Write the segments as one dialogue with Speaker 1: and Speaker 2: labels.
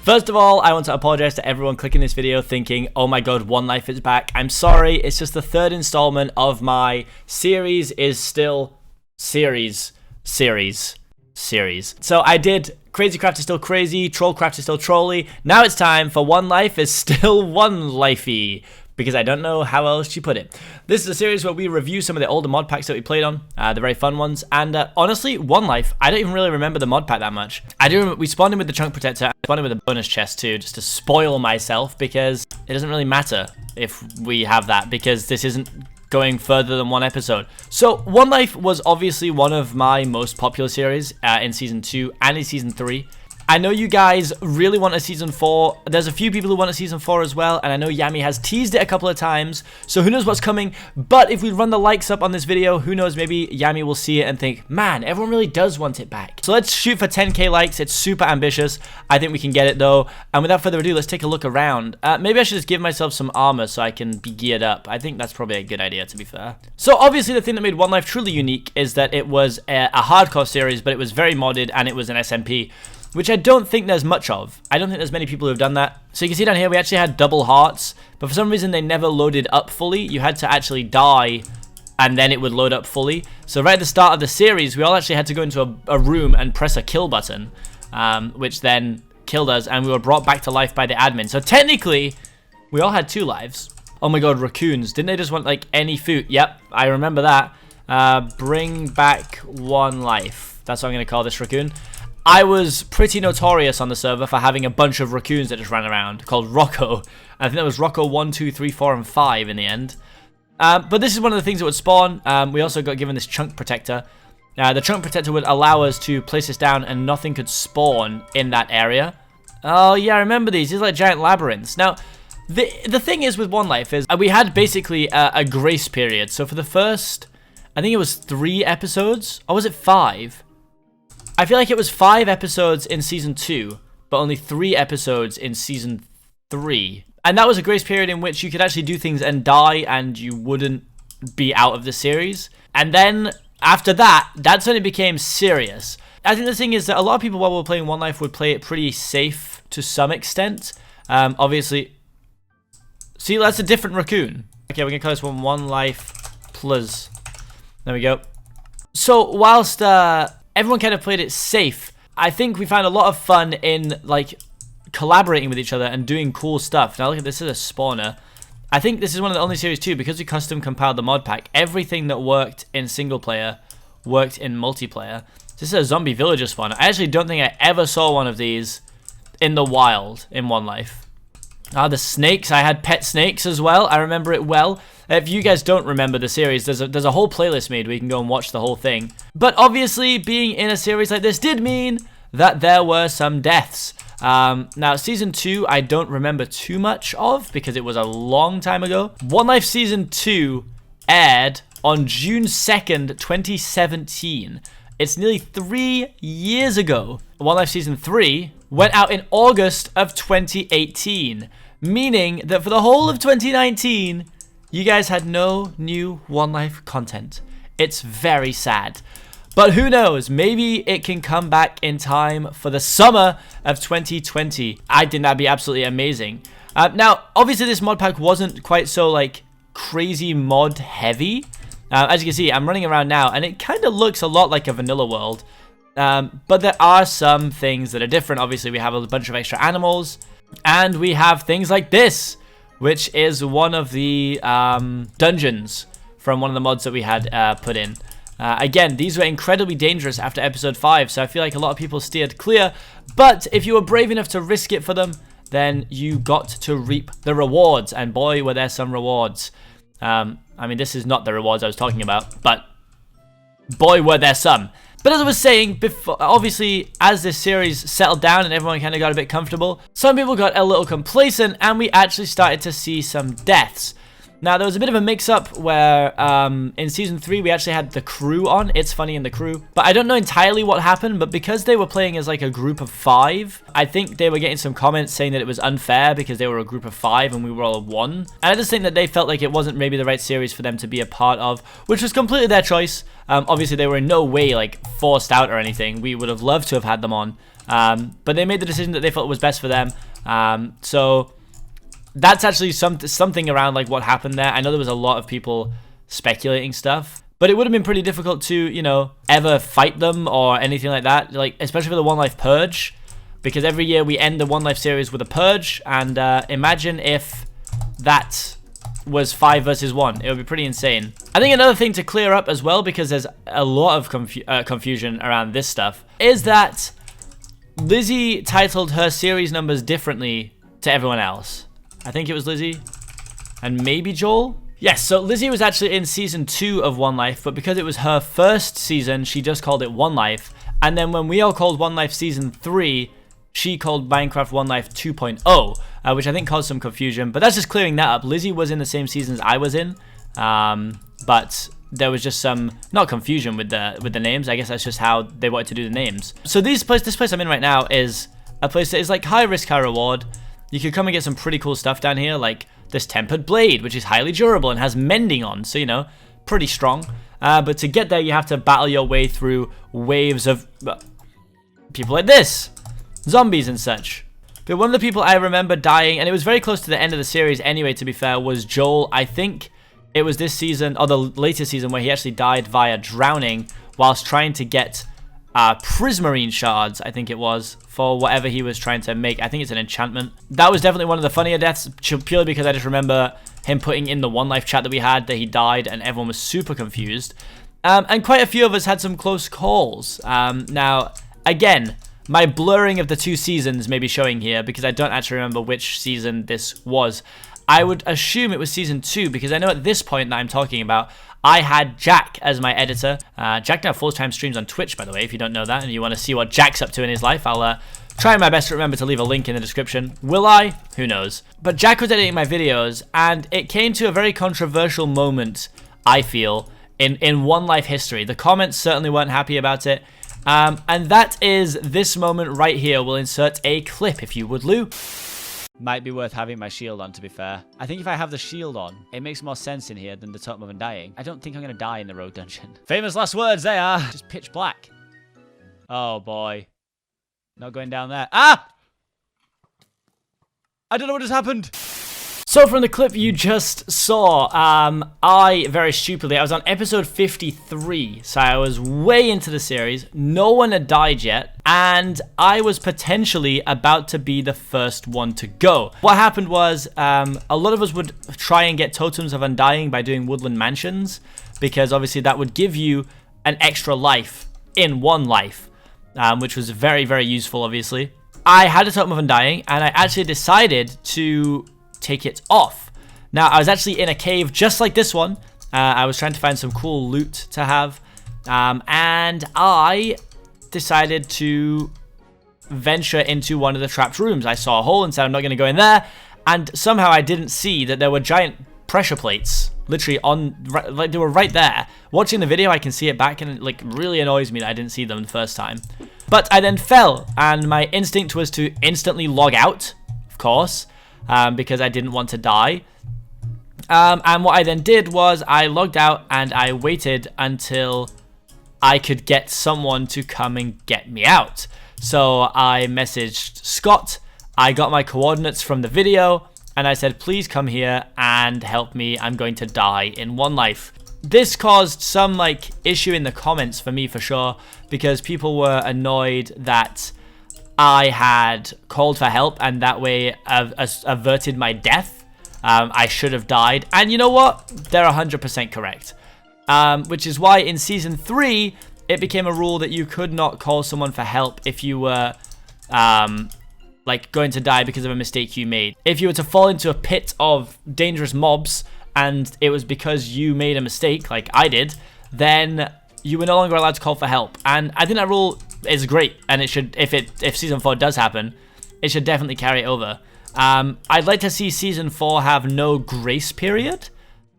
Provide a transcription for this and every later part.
Speaker 1: First of all, I want to apologize to everyone clicking this video thinking, oh my god, One Life is back. I'm sorry, it's just the third installment of my series is still series. So I did Crazy Craft is still crazy, Troll Craft is still trolly. Now it's time for One Life is still one lifey, because I don't know how else to put it. This is a series where we review some of the older mod packs that we played on, the very fun ones. And honestly, One Life, I don't even really remember the mod pack that much. I do remember we spawned in with the Chunk Protector, I spawned in with a bonus chest too, just to spoil myself, because it doesn't really matter if we have that, because this isn't going further than one episode. So One Life was obviously one of my most popular series in Season 2 and in Season 3. I know you guys really want a Season 4. There's a few people who want a Season 4 as well, and I know Yami has teased it a couple of times, so who knows what's coming. But if we run the likes up on this video, who knows, maybe Yami will see it and think, man, everyone really does want it back. So let's shoot for 10k likes. It's super ambitious. I think we can get it though. And without further ado, let's take a look around. Maybe I should just give myself some armor so I can be geared up. I think that's probably a good idea, to be fair. So obviously the thing that made One Life truly unique is that it was a hardcore series, but it was very modded and it was an SMP, which I don't think there's much of. I don't think there's many people who have done that. So you can see down here, we actually had double hearts, but for some reason they never loaded up fully. You had to actually die, and then it would load up fully. So right at the start of the series, we all actually had to go into a room and press a kill button, which then killed us, and we were brought back to life by the admin. So technically, we all had 2 lives. Oh my god, raccoons. Didn't they just want, like, any food? Yep, I remember that. Bring back one life. That's what I'm going to call this raccoon. I was pretty notorious on the server for having a bunch of raccoons that just ran around, called Rocco. I think that was Rocco 1, 2, 3, 4, and 5 in the end. But this is one of the things that would spawn. We also got given this Chunk Protector. The Chunk Protector would allow us to place this down and nothing could spawn in that area. Oh yeah, I remember these. These are like giant labyrinths. Now, the thing is with One Life is we had basically a grace period. So for the first, I think it was 3 episodes, or was it 5? I feel like it was 5 episodes in Season 2, but only 3 episodes in Season 3. And that was a grace period in which you could actually do things and die and you wouldn't be out of the series. And then after that, that's when it became serious. I think the thing is that a lot of people while we were playing One Life would play it pretty safe to some extent. Obviously, see, that's a different raccoon. Okay, we're going to call this one One Life Plus. There we go. So whilst everyone kind of played it safe, I think we found a lot of fun in, like, collaborating with each other and doing cool stuff. Now look at this, is a spawner. I think this is one of the only series too, because we custom compiled the mod pack, everything that worked in single player worked in multiplayer. This is a zombie villager spawner. I actually don't think I ever saw one of these in the wild in One Life. The snakes, I had pet snakes as well. I remember it well. If you guys don't remember the series, there's a whole playlist made where you can go and watch the whole thing. But obviously, being in a series like this did mean that there were some deaths. Now, Season 2, I don't remember too much of because it was a long time ago. One Life Season 2 aired on June 2nd, 2017. It's nearly 3 years ago. One Life Season 3 went out in August of 2018, meaning that for the whole of 2019, you guys had no new One Life content. It's very sad. But who knows, maybe it can come back in time for the summer of 2020. I think that'd be absolutely amazing. Now, obviously this mod pack wasn't quite so, like, crazy mod heavy. As you can see, I'm running around now, and it kind of looks a lot like a vanilla world. But there are some things that are different. Obviously, we have a bunch of extra animals, and we have things like this, which is one of the dungeons from one of the mods that we had put in. Again, these were incredibly dangerous after episode 5, so I feel like a lot of people steered clear. But if you were brave enough to risk it for them, then you got to reap the rewards, and boy, were there some rewards. I mean, this is not the rewards I was talking about, but boy, were there some. But as I was saying before, obviously, as this series settled down and everyone kind of got a bit comfortable, some people got a little complacent and we actually started to see some deaths. Now, there was a bit of a mix-up where in Season 3, we actually had the crew on. It's Funny and the crew. But I don't know entirely what happened, but because they were playing as like a group of 5, I think they were getting some comments saying that it was unfair because they were a group of 5 and we were all 1. And I just think that they felt like it wasn't maybe the right series for them to be a part of, which was completely their choice. Obviously, they were in no way like forced out or anything. We would have loved to have had them on. But they made the decision that they felt was best for them. So that's actually something around like what happened there. I know there was a lot of people speculating stuff, but it would have been pretty difficult to, you know, ever fight them or anything like that. Like, especially for the One Life Purge, because every year we end the One Life series with a purge, and imagine if that was 5 versus 1. It would be pretty insane. I think another thing to clear up as well, because there's a lot of confusion around this stuff, is that Lizzie titled her series numbers differently to everyone else. I think it was Lizzie and maybe Joel. Yes, so Lizzie was actually in season 2 of One Life, but because it was her first season, she just called it One Life. And then when we all called One Life season 3, she called Minecraft One Life 2.0, which I think caused some confusion. But that's just clearing that up. Lizzie was in the same seasons I was in, but there was just some, not confusion with the names. I guess that's just how they wanted to do the names. So this place I'm in right now is a place that is like high risk, high reward. You could come and get some pretty cool stuff down here, like this tempered blade, which is highly durable and has mending on, so you know, pretty strong. But to get there, you have to battle your way through waves of people like this, zombies and such. But one of the people I remember dying, and it was very close to the end of the series anyway, to be fair, was Joel. I think it was this season, or the latest season, where he actually died via drowning whilst trying to get prismarine shards, I think it was, for whatever he was trying to make. I think it's an enchantment. That was definitely one of the funnier deaths, purely because I just remember him putting in the One Life chat that we had that he died, and everyone was super confused. And quite a few of us had some close calls. Now, again, my blurring of the 2 seasons may be showing here, because I don't actually remember which season this was. I would assume it was season 2, because I know at this point that I'm talking about, I had Jack as my editor. Jack now full-time streams on Twitch, by the way, if you don't know that, and you want to see what Jack's up to in his life. I'll try my best to remember to leave a link in the description. Will I? Who knows? But Jack was editing my videos, and it came to a very controversial moment, I feel, in One Life history. The comments certainly weren't happy about it. And that is this moment right here. We'll insert a clip, if you would, Lou. Might be worth having my shield on, to be fair. I think if I have the shield on, it makes more sense in here than the Totem of Undying. I don't think I'm going to die in the Rogue Dungeon. Famous last words, they are. Just pitch black. Oh, boy. Not going down there. Ah! I don't know what has happened. So from the clip you just saw, I very stupidly, I was on episode 53, so I was way into the series, no one had died yet, and I was potentially about to be the first one to go. What happened was, a lot of us would try and get Totems of Undying by doing Woodland Mansions, because obviously that would give you an extra life in One Life, which was very, very useful, obviously. I had a Totem of Undying, and I actually decided to take it off. Now, I was actually in a cave just like this one. I was trying to find some cool loot to have, and I decided to venture into one of the trapped rooms. I saw a hole and said I'm not going to go in there, and somehow I didn't see that there were giant pressure plates literally on, like they were right there. Watching the video, I can see it back, and it like really annoys me that I didn't see them the first time. But I then fell, and my instinct was to instantly log out, of course, because I didn't want to die. And what I then did was I logged out and I waited until I could get someone to come and get me out. So I messaged Scott, I got my coordinates from the video, and I said, please come here and help me, I'm going to die in One Life. This caused some like issue in the comments for me for sure, because people were annoyed that I had called for help and that way averted my death. I should have died. And you know what? They're 100% correct. Which is why in Season 3, it became a rule that you could not call someone for help if you were like going to die because of a mistake you made. If you were to fall into a pit of dangerous mobs and it was because you made a mistake, like I did, then you were no longer allowed to call for help. And I think that rule is great, and it should, if Season 4 does happen, it should definitely carry it over. I'd like to see Season 4 have no grace period.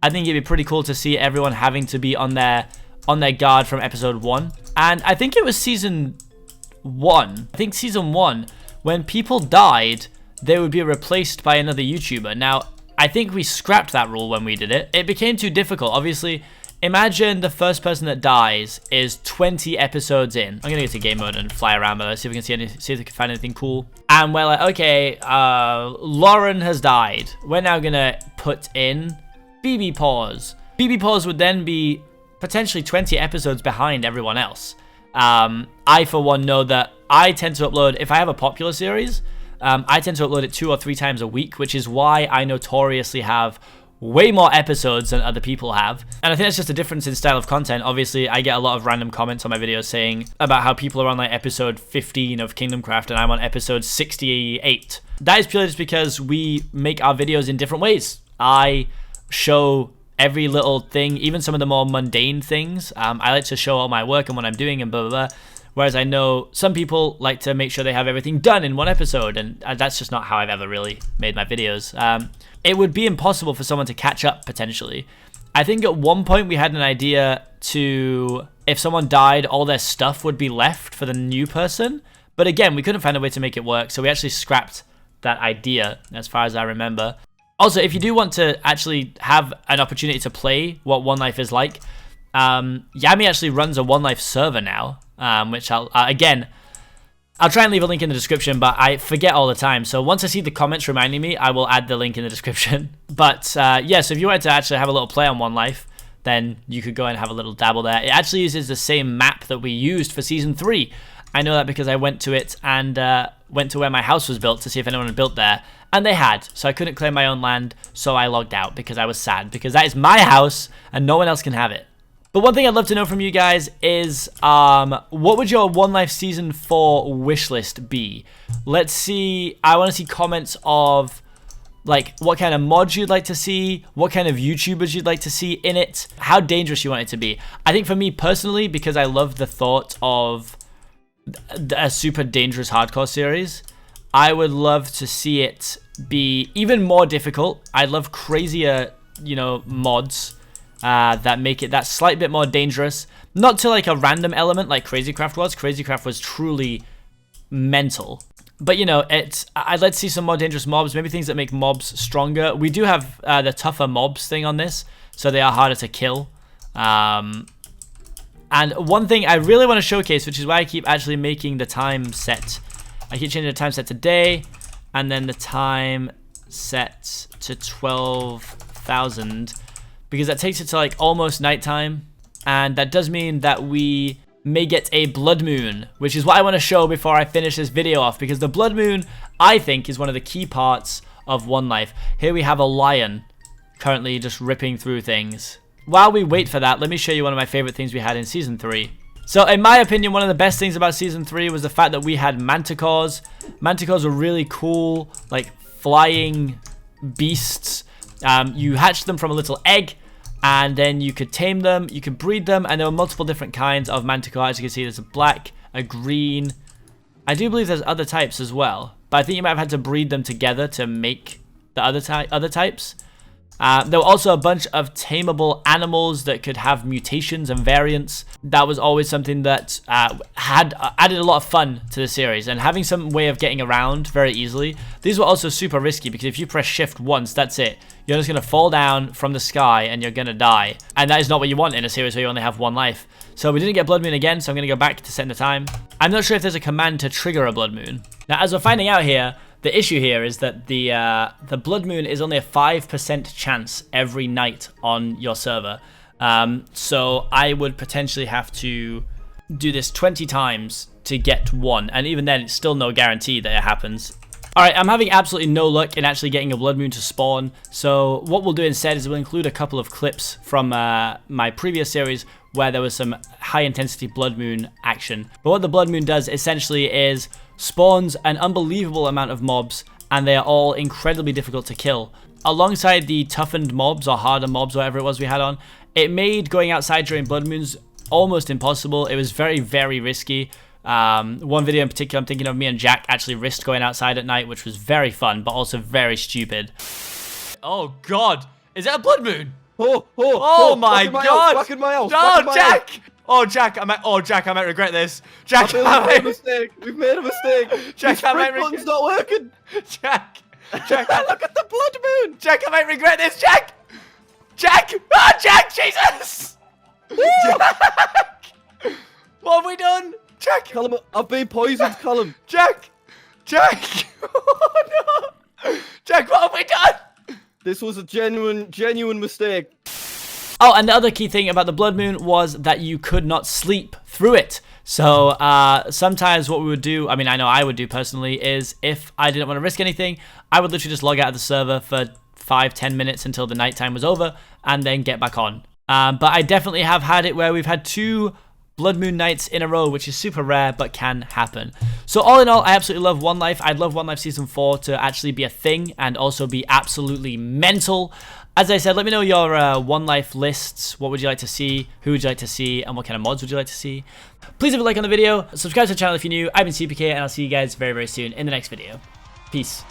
Speaker 1: I think it'd be pretty cool to see everyone having to be on their guard from episode 1. And I think it was Season 1. I think Season 1, when people died, they would be replaced by another YouTuber. Now, I think we scrapped that rule when we did it. It became too difficult. Obviously, Imagine the first person that dies is 20 episodes in. I'm gonna go to game mode and fly around, but let's see if we can see if we can find anything cool. And we're like, okay, Lauren has died. We're now gonna put in BB Paws. BB Paws would then be potentially 20 episodes behind everyone else. I, for one, know that I tend to upload, if I have a popular series, I tend to upload it 2 or 3 times a week, which is why I notoriously have way more episodes than other people have. And I think that's just a difference in style of content. Obviously, I get a lot of random comments on my videos saying about how people are on like episode 15 of Kingdom Craft and I'm on episode 68. That is purely just because we make our videos in different ways. I show every little thing, even some of the more mundane things. I like to show all my work and what I'm doing and blah, blah, blah. Whereas I know some people like to make sure they have everything done in one episode, and that's just not how I've ever really made my videos. It would be impossible for someone to catch up, potentially. I think at one point we had an idea to, if someone died, all their stuff would be left for the new person. But again, we couldn't find a way to make it work, so we actually scrapped that idea, as far as I remember. Also, if you do want to actually have an opportunity to play what One Life is like, Yami actually runs a One Life server now, which I'll try and leave a link in the description, but I forget all the time. So once I see the comments reminding me, I will add the link in the description. But yeah, so if you wanted to actually have a little play on One Life, then you could go and have a little dabble there. It actually uses the same map that we used for Season 3. I know that because I went to it and went to where my house was built to see if anyone had built there. And they had, so I couldn't claim my own land, so I logged out because I was sad. Because that is my house, and no one else can have it. But one thing I'd love to know from you guys is, what would your One Life Season 4 wishlist be? Let's see, I want to see comments of, like, what kind of mods you'd like to see, what kind of YouTubers you'd like to see in it, how dangerous you want it to be. I think for me personally, because I love the thought of a super dangerous hardcore series, I would love to see it be even more difficult. I'd love crazier, you know, mods that make it that slight bit more dangerous. Not to like a random element like Crazycraft was. Crazycraft was truly mental. But, you know, I'd like to see some more dangerous mobs, maybe things that make mobs stronger. We do have the tougher mobs thing on this, so they are harder to kill. And one thing I really want to showcase, which is why I keep actually making the time set. I keep changing the time set to day, and then the time set to 12,000, because that takes it to like almost nighttime, and that does mean that we may get a blood moon, which is what I want to show before I finish this video off, because the blood moon, I think, is one of the key parts of One Life. Here we have a lion currently just ripping through things. While we wait for that, let me show you one of my favorite things we had in Season 3. So, in my opinion, one of the best things about Season 3 was the fact that we had manticores. Manticores were really cool, like flying beasts. You hatched them from a little egg, and then you could tame them, you could breed them, and there were multiple different kinds of manticore. As you can see, there's a black, a green. I do believe there's other types as well, but I think you might have had to breed them together to make the other types. There were also a bunch of tameable animals that could have mutations and variants. That was always something that had added a lot of fun to the series, and having some way of getting around very easily. These were also super risky, because if you press shift once, that's it. You're just going to fall down from the sky and you're going to die. And that is not what you want in a series where you only have one life. So we didn't get Blood Moon again, so I'm going to go back to setting the time. I'm not sure if there's a command to trigger a Blood Moon. Now, as we're finding out here, the issue here is that the Blood Moon is only a 5% chance every night on your server. So I would potentially have to do this 20 times to get one. And even then, it's still no guarantee that it happens. Alright, I'm having absolutely no luck in actually getting a Blood Moon to spawn. So what we'll do instead is we'll include a couple of clips from my previous series where there was some high intensity Blood Moon action. But what the Blood Moon does essentially is spawns an unbelievable amount of mobs, and they are all incredibly difficult to kill. Alongside the toughened mobs or harder mobs, whatever it was we had on, it made going outside during Blood Moons almost impossible. It was very, very risky. One video in particular, I'm thinking of, me and Jack actually risked going outside at night, which was very fun, but also very stupid. Oh God, is that a Blood Moon? Oh my God!
Speaker 2: Back in my house!
Speaker 1: No, Jack! Oh, Jack, I might regret this. Jack,
Speaker 2: I made a mistake. We've made a mistake.
Speaker 1: Jack, I might regret.
Speaker 2: Button's not working.
Speaker 1: Jack,
Speaker 2: look at the Blood Moon.
Speaker 1: Jack, I might regret this. Jack, ah, Jack, Jesus! What have we done? Jack!
Speaker 2: Callum, I've been poisoned, Callum.
Speaker 1: Jack! Jack! Oh no! Jack, what have we done?
Speaker 2: This was a genuine mistake.
Speaker 1: Oh, and the other key thing about the blood moon was that you could not sleep through it. So sometimes what we would do, I mean, I know I would do personally, is if I didn't want to risk anything, I would literally just log out of the server for 5-10 minutes until the nighttime was over and then get back on. But I definitely have had it where we've had 2 blood moon nights in a row, which is super rare but can happen. So all in all, I absolutely love One Life. I'd love One Life Season 4 to actually be a thing and also be absolutely mental. As I said, let me know your One Life lists. What would you like to see? Who would you like to see? And what kind of mods would you like to see? Please leave a like on the video. Subscribe to the channel if you're new. I've been Seapeekay, and I'll see you guys very, very soon in the next video. Peace.